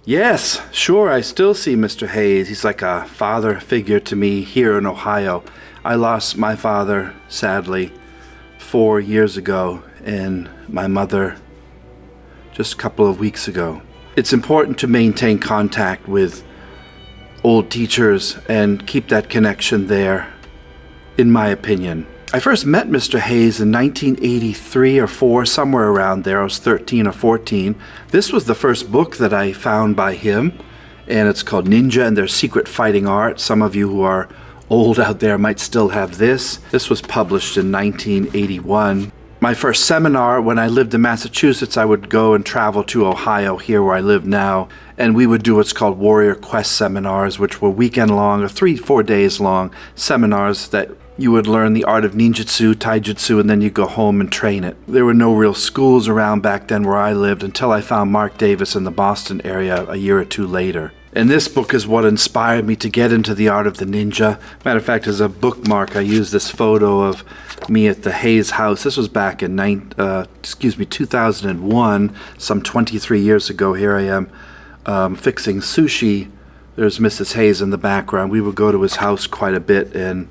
Yes, sure, I still see Mr. Hayes. He's like a father figure to me here in Ohio. I lost my father, sadly, 4 years ago, and my mother just a couple of weeks ago. It's important to maintain contact with old teachers and keep that connection there, in my opinion. I first met Mr. Hayes in 1983 or 4, somewhere around there. I was 13 or 14. This was the first book that I found by him, and it's called Ninja and Their Secret Fighting Art. Some of you who are old out there might still have this. This was published in 1981. My first seminar, when I lived in Massachusetts, I would go and travel to Ohio, here where I live now, and we would do what's called Warrior Quest seminars, which were weekend-long or 3-4 days long seminars that you would learn the art of ninjutsu, taijutsu, and then you go home and train it. There were no real schools around back then where I lived until I found Mark Davis in the Boston area a year or two later. And this book is what inspired me to get into the art of the ninja. Matter of fact, as a bookmark, I used this photo of me at the Hayes house. This was back in 2001, some 23 years ago. Here I am fixing sushi. There's Mrs. Hayes in the background. We would go to his house quite a bit and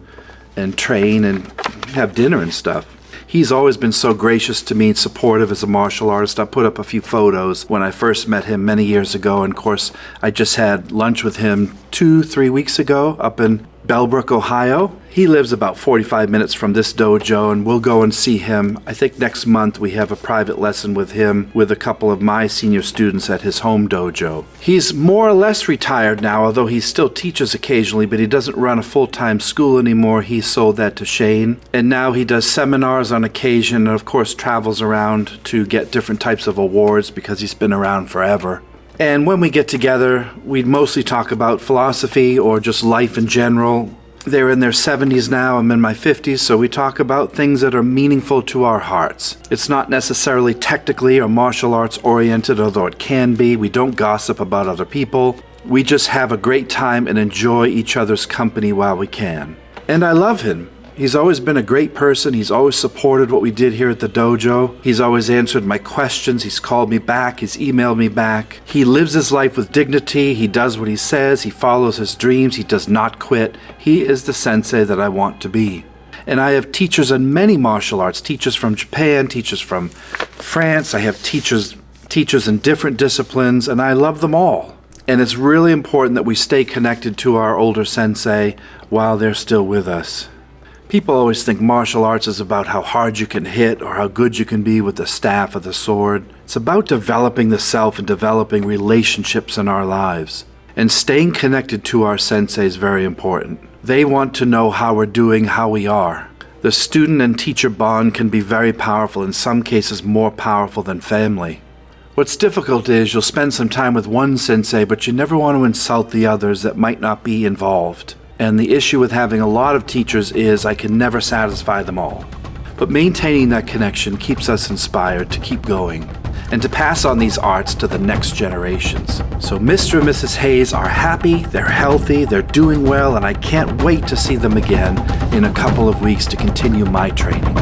train and have dinner and stuff. He's always been so gracious to me and supportive as a martial artist. I put up a few photos when I first met him many years ago, and of course I just had lunch with him 2-3 weeks ago up in Bellbrook, Ohio. He lives about 45 minutes from this dojo, and we'll go and see him. I think next month we have a private lesson with him with a couple of my senior students at his home dojo. He's more or less retired now, although he still teaches occasionally, but he doesn't run a full-time school anymore. He sold that to Shane. And now he does seminars on occasion and of course travels around to get different types of awards because he's been around forever. And when we get together, we'd mostly talk about philosophy or just life in general. They're in their 70s now, I'm in my 50s, so we talk about things that are meaningful to our hearts. It's not necessarily technically or martial arts oriented, although it can be. We don't gossip about other people. We just have a great time and enjoy each other's company while we can. And I love him. He's always been a great person. He's always supported what we did here at the dojo. He's always answered my questions. He's called me back. He's emailed me back. He lives his life with dignity. He does what he says. He follows his dreams. He does not quit. He is the sensei that I want to be. And I have teachers in many martial arts, teachers from Japan, teachers from France. I have teachers in different disciplines, and I love them all. And it's really important that we stay connected to our older sensei while they're still with us. People always think martial arts is about how hard you can hit or how good you can be with the staff or the sword. It's about developing the self and developing relationships in our lives. And staying connected to our sensei is very important. They want to know how we're doing, how we are. The student and teacher bond can be very powerful, in some cases more powerful than family. What's difficult is you'll spend some time with one sensei, but you never want to insult the others that might not be involved. And the issue with having a lot of teachers is I can never satisfy them all. But maintaining that connection keeps us inspired to keep going and to pass on these arts to the next generations. So Mr. and Mrs. Hayes are happy, they're healthy, they're doing well, and I can't wait to see them again in a couple of weeks to continue my training.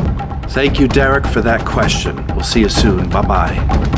Thank you, Derek, for that question. We'll see you soon. Bye-bye.